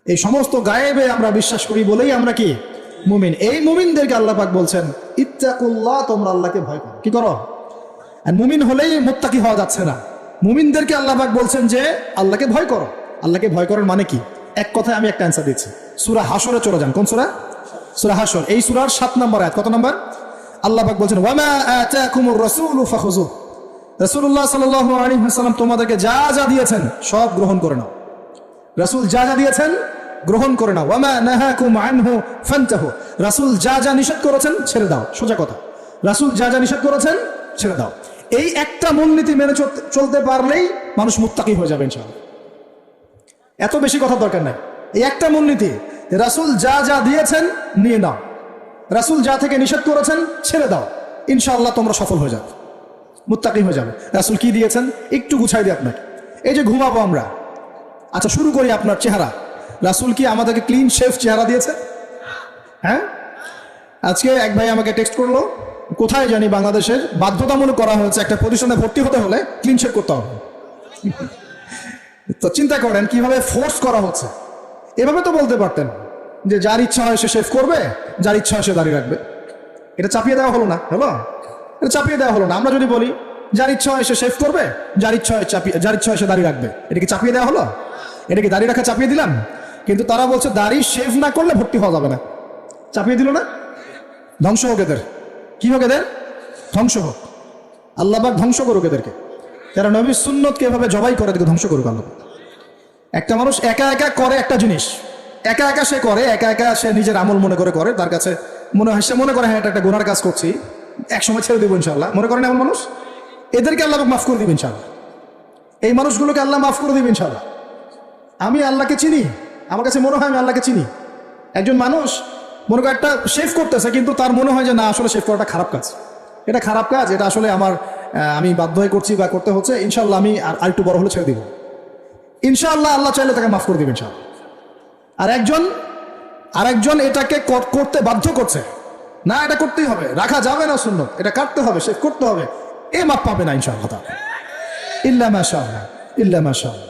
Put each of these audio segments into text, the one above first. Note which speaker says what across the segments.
Speaker 1: এই সমস্ত গায়েবে আমরা বিশ্বাস করি বলেই আমরা কি মুমিন। এই মুমিনদেরকে আল্লাহ পাক বলছেন ইত্তাকুল্লাহ, তোমরা আল্লাহকে ভয় করো। কি করো? আর মুমিন হলেই মুত্তাকি হওয়া যাচ্ছে না। মুমিনদেরকে আল্লাহ পাক বলছেন যে আল্লাহকে ভয় করো। আল্লাহকে ভয় করার মানে কি? এক কথায় আমি একটা অ্যান্সার দিচ্ছি। সূরা হাশরে চলে যান। কোন সূরা? সূরা হাশর। এই সূরার 7 নম্বর আয়াত। কত নম্বর? আল্লাহ পাক বলছেন ওয়ামা আতাকুমুর রাসূলু ফাখুযু। রাসূলুল্লাহ সাল্লাল্লাহু আলাইহি ওয়াসাল্লাম তোমাদেরকে যা যা দিয়েছেন সব গ্রহণ করে নাও। রাসূল যা যা দিয়েছেন গ্রহণ করে নাও। ওয়ামা নাহাকুম আনহু ফান্তাহু। রাসূল যা যা নিষেধ করেছেন ছেড়ে দাও। সোজা কথা, রাসূল যা যা নিষেধ করেছেন ছেড়ে দাও। এই একটা মূলনীতি মেনে চলতে পারলেই মানুষ মুত্তাকি হয়ে যাবে ইনশাআল্লাহ। এত বেশি কথা দরকার নাই। এই একটা মূলনীতি, রাসূল যা যা দিয়েছেন নিয়ে নাও, রাসূল যা থেকে নিষেধ করেছেন ছেড়ে দাও, ইনশাআল্লাহ তোমরা সফল হয়ে যাবে, মুত্তাকি হয়ে যাবে। রাসূল কি দিয়েছেন একটু গুছাই দিই আপনাকে। এই যে ঘুমাবো আমরা, আচ্ছা শুরু করি আপনার চেহারা। রাসূল কি আমাদেরকে ক্লিন শেভ চেহারা দিয়েছে? হ্যাঁ, আজকে এক ভাই আমাকে টেক্সট করলো, কোথায় জানি বাংলাদেশের বাধ্যতামূলক করা হয়েছে একটা প্রতিষ্ঠানে ভর্তি হতে হলে ক্লিন শেভ করতে হবে। তো চিন্তা করেন কিভাবে ফোর্স করা হচ্ছে। এভাবে তো বলতে পারতেন যে যার ইচ্ছা হয় সে শেভ করবে, যার ইচ্ছা হয় সে দাঁড়িয়ে রাখবে। এটা চাপিয়ে দেওয়া হলো না? হলো, এটা চাপিয়ে দেওয়া হলো না। আমরা যদি বলি যার ইচ্ছা হয় সে শেভ করবে, যার ইচ্ছা হয় সে দাঁড়িয়ে রাখবে, এটা কি চাপিয়ে দেওয়া হলো? এটা কি দাঁড়িয়ে রাখা চাপিয়ে দিলাম? কিন্তু তারা বলছে দাড়ি শেভ না করলে ভর্তি হওয়া যাবে না। চাপিয়ে দিল না? ধ্বংস হোক এদের। কি হোক এদের? ধ্বংস হোক। আল্লাহ পাক ধ্বংস করুক এদেরকে। যারা নবীর সুন্নতকে এভাবে জবাই করে এদেরকে ধ্বংস করুক আল্লাহ। একটা মানুষ একা একা করে একটা জিনিস, একা একা সে করে, একা একা সে নিজের আমল মনে করে, তার কাছে মনে হয়, সে মনে করে হ্যাঁ এটা একটা গুনার কাজ করছি, একসময় ছেড়ে দেবো ইনশাআল্লাহ, মনে করেন এমন মানুষ। এদেরকে আল্লাহ পাক মাফ করে দিবেন ইনশাআল্লাহ। এই মানুষগুলোকে আল্লাহ মাফ করে দিবেন ইনশাআল্লাহ। আমি আল্লাহকে চিনি, আমার কাছে মনে হয় আমি আল্লাহকে চিনি। একজন মানুষ মনে করে একটা শেভ করতেছে, কিন্তু তার মনে হয় যে না আসলে শেভ করাটা খারাপ কাজ, এটা খারাপ কাজ, এটা আসলে আমি বাধ্য হয়ে করছি বা করতে হচ্ছে, ইনশাআল্লাহ আমি আর একটু বড় হলে ছেড়ে দিব, ইনশাআল্লাহ আল্লাহ চাইলে তাকে মাফ করে দিবেন ইনশাআল্লাহ। আর একজন এটাকে করতে বাধ্য করছে, না এটা করতেই হবে, রাখা যাবে না সুন্নত, এটা কাটতে হবে, শেভ করতে হবে, এ মাফ পাবে না ইনশাআল্লাহ তাআলা, ইল্লা মাশাআল্লাহ, ইল্লা মাশাআল্লাহ।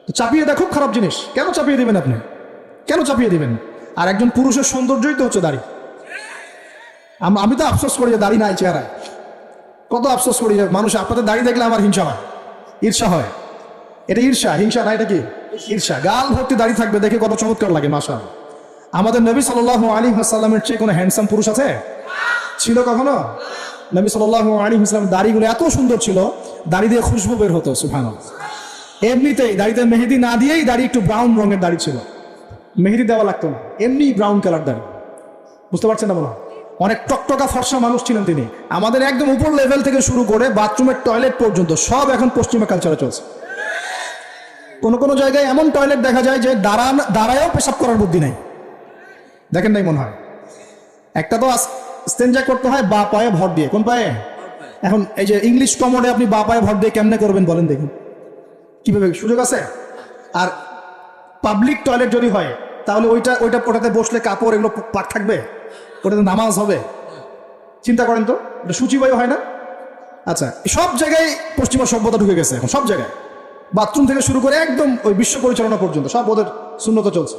Speaker 1: তো চাপিয়ে দেওয়া খুব খারাপ জিনিস। কেন চাপিয়ে দিবেন আপনি? কেন চাপিয়ে দিবেন? আর একজন পুরুষের সৌন্দর্যই তো হচ্ছে দাড়ি। আমি তো আফসোস করি যে দাড়ি নাই চেহারায়, কত আফসোস করি যে মানুষ, আপনাদের দাড়ি দেখলে আমার হিংসা হয়, ঈর্ষা হয়। এটা ঈর্ষা, হিংসা না, এটা কি ঈর্ষা। গাল ভর্তি দাড়ি থাকবে, দেখে কত চমৎকার লাগে মাশাআল্লাহ। আমাদের নবী সাল্লাল্লাহু আলাইহি ওয়াসাল্লামের চেয়ে কোনো হ্যান্ডসাম পুরুষ আছে? ছিল কখনো? নবী সাল্লাল্লাহু আলাইহি ওয়াসাল্লাম দাড়িগুলো এত সুন্দর ছিল, দাড়ি দিয়ে খুশবু বের হতো সুবহানাল্লাহ। এমনিতেই দাড়িতে মেহেদি না দিয়েই দাড়ি একটু ব্রাউন রঙের দাড়ি ছিল, মেহেদি দেওয়া লাগতো না, এমনি ব্রাউন কালার দাড়ি। বুঝতে পারছেন না? বলো, অনেক টকটকা ফর্সা মানুষ ছিলেন তিনি। আমাদের একদম উপর লেভেল থেকে শুরু করে বাথরুমের টয়লেট পর্যন্ত সব এখন পশ্চিমা কালচারে চলছে। কোনো জায়গায় এমন টয়লেট দেখা যায় যে দাঁড়ায়ও পেশাব করার বুদ্ধি নাই। দেখেন নাই মনে হয়? একটা তো স্টেনজা করতে হয় বা পায়ে ভর দিয়ে। কোন পায়ে? এখন এই যে ইংলিশ কমোডে আপনি বা পায়ে ভর দিয়ে কেমনে করবেন বলেন দেখুন, কিভাবে সুযোগ আছে? আর পাবলিক টয়লেট যদি হয় তাহলে ওটাতে বসলে কাপড় এগুলো পাক থাকবে, ওটাতে নামাজ হবে। চিন্তা করেন তো, এটা সূচিবায়ু হয় না? আচ্ছা, সব জায়গায় পশ্চিমা সভ্যতা ঢুকে গেছে এখন, সব জায়গায়, বাথরুম থেকে শুরু করে একদম ওই বিশ্ব পরিচালনা পর্যন্ত সব ওদের শূন্যতা চলছে।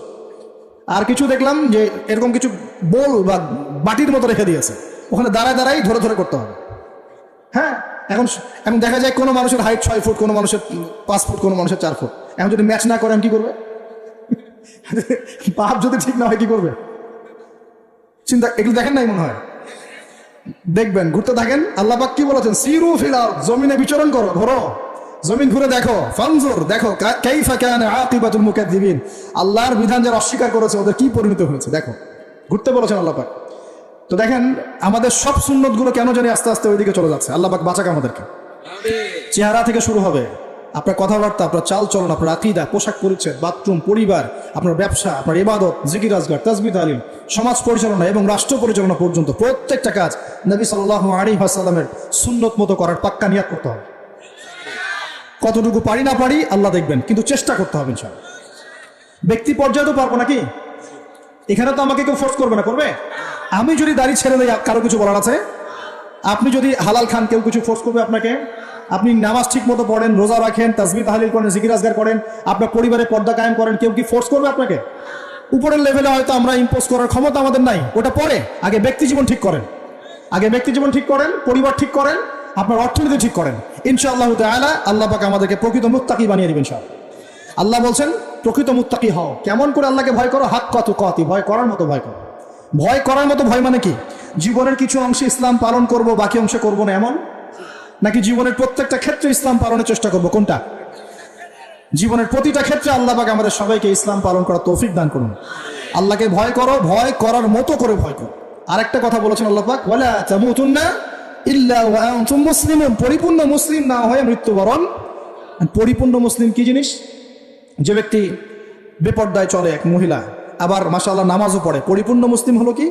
Speaker 1: আর কিছু দেখলাম যে এরকম কিছু বোল বা বাটির মতো রেখে দিয়েছে, ওখানে দাঁড়ায় ধরে করতে হবে। হ্যাঁ, এখন দেখা যায় কোনো মানুষের হাইট 6 ফুট, কোনো মানুষের 5 ফুট, কোনো মানুষের 4 ফুট। এখন যদি ম্যাচ না করেন কি করবে? পাপ যদি ঠিক না হয় কি করবে? চিন্তা, এগুলো দেখেন নাই মনে হয়? দেখবেন, ঘুরতে থাকেন। আল্লাহ পাক কি বলেছেন? সিরু ফিল আরদ, জমিনে বিচরণ করো, ঘোরো, জমিন ঘুরে দেখো, ফানজুর, দেখো কাইফা কানা আকিবাতুল মুকাদ্দিবিন, আল্লাহর বিধান যারা অস্বীকার করেছে ওদের কি পরিণত হয়েছে দেখো। ঘুরতে বলেছেন আল্লাহ পাক। তো দেখেন আমাদের সব সুন্নত গুলো কেন জানি আস্তে আস্তে ওইদিকে চলে যাচ্ছে। আল্লাহ পাক বাঁচাক আমাদেরকে। চেহারা থেকে শুরু হবে, আপনার কথাবার্তা, আপনার চাল চলন, আপনার আকীদা, পোশাক পরিচ্ছদ, বাথরুম, পরিবার, আপনার ব্যবসা, আপনার ইবাদত, জিকির আজগার, তাসবিহ তালিম, সমাজ পরিচালনা এবং রাষ্ট্র পরিচালনা পর্যন্ত প্রত্যেকটা কাজ নবী সাল্লাল্লাহু আলাইহি ওয়াসাল্লামের সুন্নত মতো করার পাক্কা নিয়াত করতে হবে। কতটুকু পারি না পারি আল্লাহ দেখবেন, কিন্তু চেষ্টা করতে হবে ইনশাআল্লাহ। ব্যক্তি পর্যায়ে তো পারবো নাকি? এখানে তো আমাকে কেউ ফোর্স করবে না, করবে? আমি যদি দাড়ি ছেড়ে দেই কারো কিছু বলার আছে? আপনি যদি হালাল খান কেউ কিছু ফোর্স করবে আপনাকে? আপনি নামাজ ঠিক মতো পড়েন, রোজা রাখেন, তাসবিহ তাহলিল করেন, জিকির আজগার করেন, আপনার পরিবারে পর্দা কায়েম করেন, কেউ কি ফোর্স করবে আপনাকে? উপরের লেভেলে হয়তো আমরা ইম্পোজ করার ক্ষমতা আমাদের নাই, ওটা পরে। আগে ব্যক্তি জীবন ঠিক করেন, আগে ব্যক্তি জীবন ঠিক করেন, পরিবার ঠিক করেন, আপনার অর্থনীতি ঠিক করেন। ইনশাআল্লাহ তাআলা আল্লাহ পাক আমাদেরকে প্রকৃত মুত্তাকি বানিয়ে দিবেন ইনশাআল্লাহ। আল্লাহ বলছেন প্রকৃত মুত্তাকি হও। কেমন করে আল্লাহকে ভয় করো? হাক্কা তুকাতি, ভয় করার মতো ভয় করো। ভয় করার মতো ভয় মানে কি? জীবনের কিছু অংশে ইসলাম পালন করব, বাকি অংশে করব না, এমন? নাকি জীবনের প্রত্যেকটা ক্ষেত্রে ইসলাম পালনের চেষ্টা করব? কোনটা? জীবনের প্রতিটা ক্ষেত্রে আল্লাহ পাক আমাদের সবাইকে ইসলাম পালন করার তৌফিক দান করুন। আল্লাহকে ভয় করো, ভয় করার মতো করে ভয় করো। আরেকটা কথা বলেছেন আল্লাহ পাক, ওয়ালা তামুতুন্না ইল্লা ওয়া আনতুম মুসলিমুন, পরিপূর্ণ মুসলিম না হয়ে মৃত্যুবরণ। পরিপূর্ণ মুসলিম কি জিনিস? যে ব্যক্তি বেপর্দায় চলে, এক মহিলা, আবার মাশাআল্লাহ নামাজও পড়ে, পরিপূর্ণ মুসলিম হলো কি?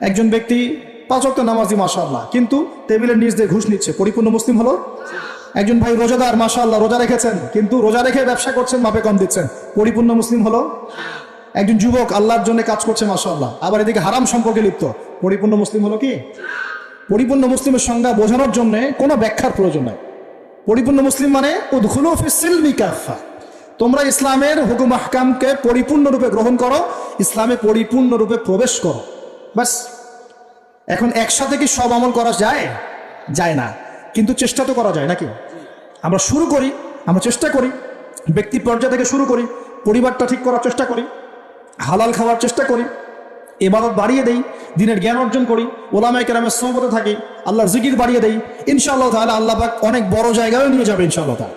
Speaker 1: একজন ব্যক্তি 5 ওয়াক্ত নামাজি মাশাআল্লাহ, কিন্তু টেবিলের নিচ দিয়ে ঘুষ নিচ্ছে, পরিপূর্ণ মুসলিম হলো? একজন ভাই রোজাদার মাশাআল্লাহ, রোজা রেখেছেন, কিন্তু রোজা রেখে ব্যবসা করছেন, মাপে কম দিচ্ছেন, পরিপূর্ণ মুসলিম হলো? একজন যুবক আল্লাহর জন্য কাজ করছে মাশাআল্লাহ, আবার এদিকে হারাম সম্পর্কে লিপ্ত, পরিপূর্ণ মুসলিম হলো কি? পরিপূর্ণ মুসলিমের সংজ্ঞা বোঝানোর জন্য কোনো ব্যাখ্যার প্রয়োজন নাই। পরিপূর্ণ মুসলিম মানে উদখুলু ফিস সিলমি কাফা, তোমরা ইসলামের হুকুম আহকামকে পরিপূর্ণরূপে গ্রহণ করো, ইসলামে পরিপূর্ণরূপে প্রবেশ করো, বাস। এখন একসাথে কি সব আমল করা যায়? যায় না, কিন্তু চেষ্টা তো করা যায় নাকি? আমরা শুরু করি, আমরা চেষ্টা করি, ব্যক্তি পর্যায় থেকে শুরু করি, পরিবারটা ঠিক করার চেষ্টা করি, হালাল খাওয়ার চেষ্টা করি, ইবাদত বাড়িয়ে দেই, দিনের জ্ঞান অর্জন করি, ওলামায়ে কেরামের সোহবতে থাকি, আল্লাহর জিকির বাড়িয়ে দেই। ইনশাআল্লাহ তাআলা আল্লাহ পাক অনেক বড় জায়গায় নিয়ে যাবে ইনশাআল্লাহ তাআলা।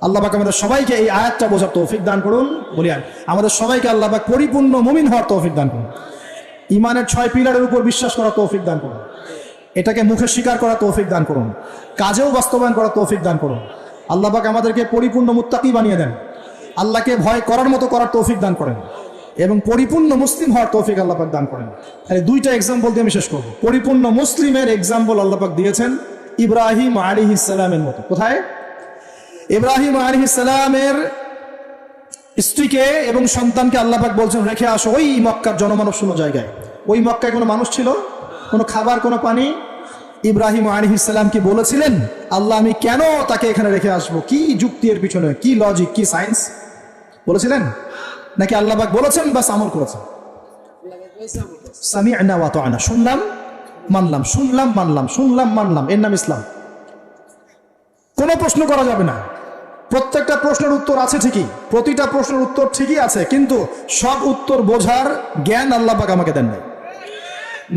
Speaker 1: আল্লাহ পাক আমাদের সবাইকে এই আয়াতটা বোঝার তৌফিক দান করুন। বলি আমাদের সবাইকে আল্লাহ পাক পরিপূর্ণ মুমিন হওয়ার তৌফিক দান করুন। ইমানের 6 পিলারের উপর বিশ্বাস করার তৌফিক দান করুন, এটাকে মুখে স্বীকার করার তৌফিক দান করুন, কাজেও বাস্তবায়ন করার তৌফিক দান করুন। আল্লাহ পাক আমাদেরকে পরিপূর্ণ মুত্তাকি বানিয়ে দেন, আল্লাহকে ভয় করার মতো করার তৌফিক দান করেন, এবং পরিপূর্ণ মুসলিম হওয়ার তৌফিক আল্লাহ পাক দান করেন। তাহলে 2টা এক্সাম্পল দিয়ে আমি শেষ করব। পরিপূর্ণ মুসলিমের এক্সাম্পল আল্লাহ পাক দিয়েছেন ইব্রাহিম আলাইহিস সালামের মতো। কোথায়? ইব্রাহিম আলাইহিস সালামের স্ত্রীকে এবং সন্তানকে আল্লাহ পাক বলছেন রেখে আসো ওই মক্কার জনমানব শূন্য জায়গায়। ওই মক্কায় কোনো মানুষ ছিল? কোনো খাবার, কোনো পানি? ইব্রাহিম আলাইহিস সালাম কি বলেছিলেন আল্লাহ আমি কেন তাকে এখানে রেখে আসবো? কি যুক্তি এর পিছনে, কি লজিক, কি সায়েন্স বলেছিলেন? নাকি আল্লাহ পাক বলেছেন বাস আমল করেছেন? সামি'না ওয়া আতা'না, শুনলাম মানলাম, শুনলাম মানলাম, শুনলাম মানলাম, এর নাম ইসলাম। কোনো প্রশ্ন করা যাবে না। প্রত্যেকটা প্রশ্নের উত্তর আছে ঠিকই, প্রতিটা প্রশ্নের উত্তর ঠিকই আছে, কিন্তু সব উত্তর বোঝার জ্ঞান আল্লাহ পাক আমাকে দেন নাই।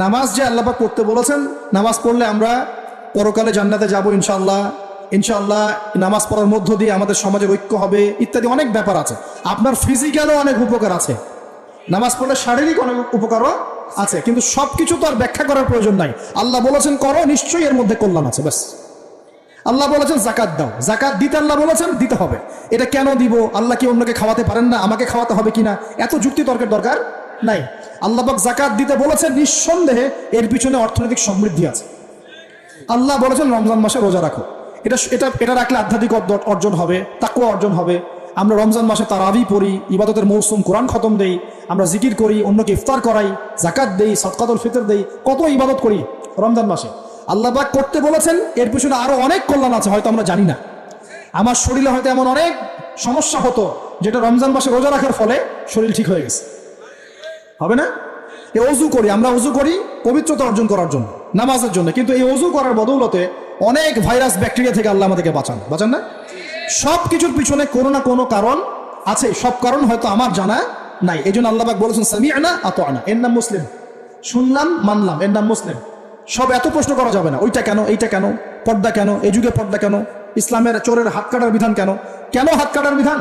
Speaker 1: নামাজ যে আল্লাহ পাক পড়তে বলেছেন, নামাজ পড়লে আমরা পরকালে জান্নাতে যাব ইনশাআল্লাহ, ইনশাআল্লাহ নামাজ পড়ার মধ্য দিয়ে আমাদের সমাজের ঐক্য হবে, ইত্যাদি অনেক ব্যাপার আছে। আপনার ফিজিক্যালও অনেক উপকার আছে, নামাজ পড়লে শারীরিক অনেক উপকারও আছে, কিন্তু সবকিছু তো আর ব্যাখ্যা করার প্রয়োজন নাই। আল্লাহ বলেছেন করো, নিশ্চয়ই এর মধ্যে কল্যাণ আছে, ব্যাস। আল্লাহ বলেছেন জাকাত দাও, জাকাত দিতে আল্লাহ বলেছেন দিতে হবে। এটা কেন দিব? আল্লাহ কি অন্যকে খাওয়াতে পারেন না? আমাকে খাওয়াতে হবে কিনা? এত যুক্তি তর্কের দরকার নাই। আল্লাহ পাক জাকাত দিতে বলেছেন, নিঃসন্দেহে এর পিছনে অর্থনৈতিক সমৃদ্ধি আছে। আল্লাহ বলেছেন রমজান মাসে রোজা রাখো, এটা রাখলে আধ্যাত্মিক অর্জন হবে, তাকওয়া অর্জন হবে। আমরা রমজান মাসে তারাবি পড়ি, ইবাদতের মৌসুম, কোরআন খতম দেই, আমরা জিকির করি, অন্যকে ইফতার করাই, জাকাত দেই, সদকাতুল ফিতর দেই, কত ইবাদত করি রমজান মাসে। আল্লাহ পাক করতে বলেছেন, এর পিছনে আরো অনেক কল্যাণ আছে, হয়তো আমরা জানি না। আমার শরীরে হয়তো এমন অনেক সমস্যা হতো যেটা রমজান মাসে রোজা রাখার ফলে শরীর ঠিক হয়ে গেছে, হবে না? এই অজু করি, আমরা অজু করি পবিত্রতা অর্জন করার জন্য, নামাজের জন্য, কিন্তু এই অজু করার বদৌলতে অনেক ভাইরাস ব্যাকটেরিয়া থেকে আল্লাহ আমাদেরকে বাঁচান না? সব কিছুর পিছনে কোনো না কোনো কারণ আছে, সব কারণ হয়তো আমার জানা নাই। এই জন্য আল্লাহ পাক বলেছেন সামি'না আতা'না, এর নাম মুসলিম। শুনলাম মানলাম, এর নাম মুসলিম। সব এত প্রশ্ন করা যাবে না, ওইটা কেন, এইটা কেন, পর্দা কেন, এই যুগে পর্দা কেন, ইসলামের চোরের হাত কাটার বিধান কেন? কেন হাত কাটার বিধান?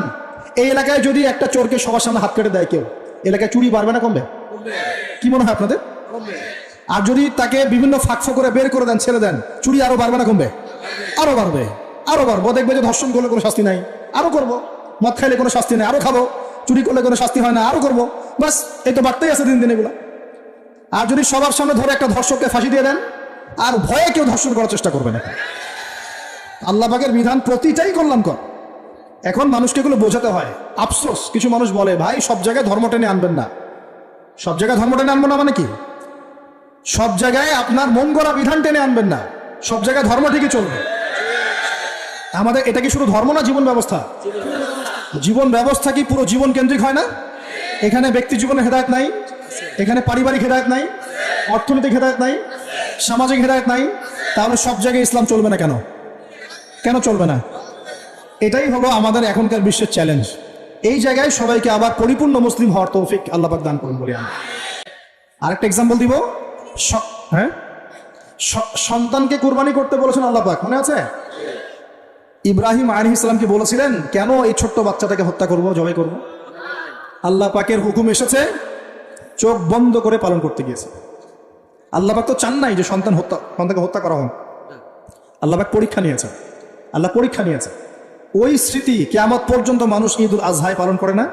Speaker 1: এই এলাকায় যদি একটা চোরকে সবার সামনে হাত কেটে দেয় কেউ, এলাকায় চুরি বাড়বে না কমবে? কি মনে হয় আপনাদের? আর যদি তাকে বিভিন্ন ফাঁক করে বের করে দেন, ছেড়ে দেন, চুরি আরো বাড়বে না কমবে? আরো বাড়বে, আরো বাড়বো। দেখবে যে ধর্ষণ করলে কোনো শাস্তি নাই, আরো করবো। মদ খাইলে কোনো শাস্তি নেই, আরো খাবো। চুরি করলে কোনো শাস্তি হয় না, আরো করবো। বাস এই তো বাড়তেই আছে দিন দিন এগুলা। আর যদি সবার সামনে ধরে একটা ধর্ষককে ফাঁসি দিয়ে দেন, আর ভয়ে কেউ ধর্ষণ করার চেষ্টা করবে না। আল্লাহ পাকের বিধান প্রতিটাই কল্যাণকর। এখন মানুষকে এগুলো বোঝাতে হয়। আফসোস, কিছু মানুষ বলে ভাই সব জায়গায় ধর্ম টেনে আনবেন না। সব জায়গায় ধর্ম টেনে আনবো না মানে কি? সব জায়গায় আপনার মন গড়া বিধান টেনে আনবেন না, সব জায়গায় ধর্ম ঠিকই চলবে। আমাদের এটা কি শুধু ধর্ম না জীবন ব্যবস্থা? জীবন ব্যবস্থা কি পুরো জীবন কেন্দ্রিক হয় না? এখানে ব্যক্তি জীবনের হেদায়েত নাই, এখানে পারিবারিক হেদায়েত নাই, অর্থনৈতিক হেদায়েত নাই, সামাজিক হেদায়েত নাই। তাহলে সব জায়গায় ইসলাম চলবে না কেন? কেন চলবে না? এটাই হলো আমাদের এখনকার বিশ্বের চ্যালেঞ্জ। এই জায়গায় সবাইকে আবার পরিপূর্ণ মুসলিম হওয়ার তৌফিক আল্লাহ পাক দান করুন বলি আমি। আরেকটা এক্সাম্পল দিব। হ্যাঁ, সন্তানকে কুরবানি করতে বলেছেন আল্লাহ পাক, মনে আছে? ইব্রাহিম আলাইহিস সালামকে বলেছিলেন কেন এই ছোট্ট বাচ্চাটাকে হত্যা করব, জবাই করব? আল্লাহ পাকের হুকুম এসেছে, চোখ বন্ধ করে পালন করতে গিয়েছে। আল্লাহ পাক তো চান নাই যে সন্তানকে হত্যা করা হোক। আল্লাহ পাক পরীক্ষা নিয়েছে, আল্লাহ পরীক্ষা নিয়েছে। ওই স্মৃতি কিয়ামত পর্যন্ত মানুষ ঈদুল আজহায় পালন করে না?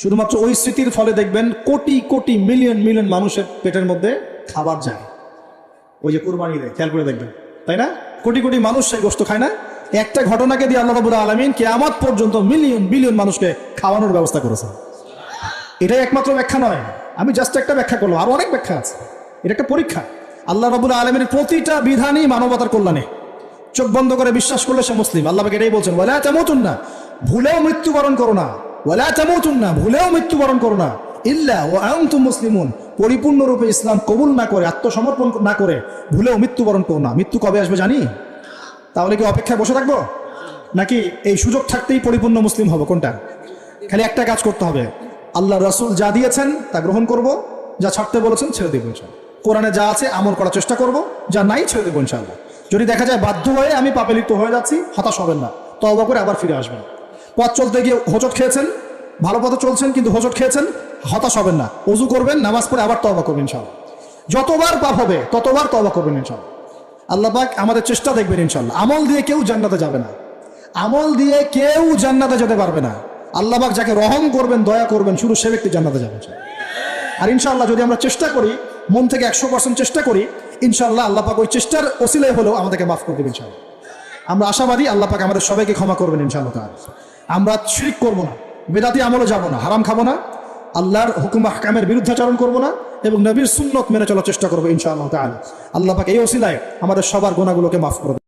Speaker 1: শুধুমাত্র ওই স্মৃতির ফলে দেখবেন কোটি কোটি মিলিয়ন মিলিয়ন মানুষের পেটের মধ্যে খাবার যায় ওই যে কুরবানি দেয়, খেয়াল করে দেখবেন, তাই না? কোটি কোটি মানুষ সেই গোশত খায় না? একটা ঘটনাকে দিয়ে আল্লাহ রাব্বুল আলামিন কিয়ামত পর্যন্ত মিলিয়ন বিলিয়ন মানুষকে খাওয়ানোর ব্যবস্থা করেছেন। এটাই একমাত্র ব্যাখ্যা নয়, আমি জাস্ট একটা ব্যাখ্যা করলাম, আরো অনেক ব্যাখ্যা আছে। এটা একটা পরীক্ষা। আল্লাহ রাব্বুল আলামিনের প্রতিটা বিধানই মানবতার কল্যাণে। চোখ বন্ধ করে বিশ্বাস করলে সে মুসলিম। আল্লাহ পাক এটাই বলছেন, ওয়ালা তামুতুন্না, ভুলেও মৃত্যুবরণ করো না। ওয়ালা তামুতুন্না, ভুলেও মৃত্যুবরণ করো না, ইল্লা ওয়া আনতুম মুসলিমুন, পরিপূর্ণরূপে ইসলাম কবুল না করে, আত্মসমর্পণ না করে ভুলেও মৃত্যুবরণ করো না। মৃত্যু কবে আসবে জানি? তাহলে কি অপেক্ষায় বসে থাকবো? নাকি এই সুযোগ থাকতেই পরিপূর্ণ মুসলিম হবো? কোনটা? খালি একটা কাজ করতে হবে, আল্লাহ রাসূল যা দিয়েছেন তা গ্রহণ করব, যা ছাড়তে বলেছেন ছেড়ে দেবো ইনশাআল্লাহ। কোরআনে যা আছে আমল করার চেষ্টা করব, যা নাই ছেড়ে দেবো ইনশাআল্লাহ। যদি দেখা যায় বাধ্য হয়ে আমি পাপে লিপ্ত হয়ে যাচ্ছি, হতাশ হবেন না, তওবা করে আবার ফিরে আসবেন। পথ চলতে গিয়ে হোঁচট খেয়েছেন, ভালো পথে চলছেন কিন্তু হোঁচট খেয়েছেন, হতাশ হবেন না, ওযু করবেন, নামাজ পড়ে আবার তওবা করবেন ইনশাআল্লাহ। যতবার পাপ হবে ততবার তওবা করবেন ইনশাআল্লাহ। আল্লাহ পাক আমাদের চেষ্টা দেখবেন ইনশাআল্লাহ। আমল দিয়ে কেউ জান্নাতে যাবে না, আমল দিয়ে কেউ জান্নাতে যেতে পারবে না। আল্লাহ পাক যাকে রহম করবেন, দয়া করবেন, শুধু সে ব্যক্তি জান্নাতে যাবে। আর ইনশাআল্লাহ যদি আমরা চেষ্টা করি, মন থেকে 100% চেষ্টা করি, ইনশাআল্লাহ আল্লাহ পাক ওই চেষ্টার ওসিলায় হলেও আমাদেরকে মাফ করে দেবেন ইনশাআল্লাহ। আমরা আশাবাদী আল্লাহ পাক আমাদের সবাইকে ক্ষমা করবেন ইনশাআল্লাহ তাআলা। আমরা শিরক করব না, বেদাতি আমলে যাব না, হারাম খাবো না, আল্লাহর হুকুম আহকামের বিরুদ্ধাচরণ করব না, এবং নবীর সুন্নত মেনে চলার চেষ্টা করবো ইনশাআল্লাহ তাআলা। আল্লাহ পাক এই ওসিলায় আমাদের সবার গুনাহগুলোকে মাফ করে দেবেন।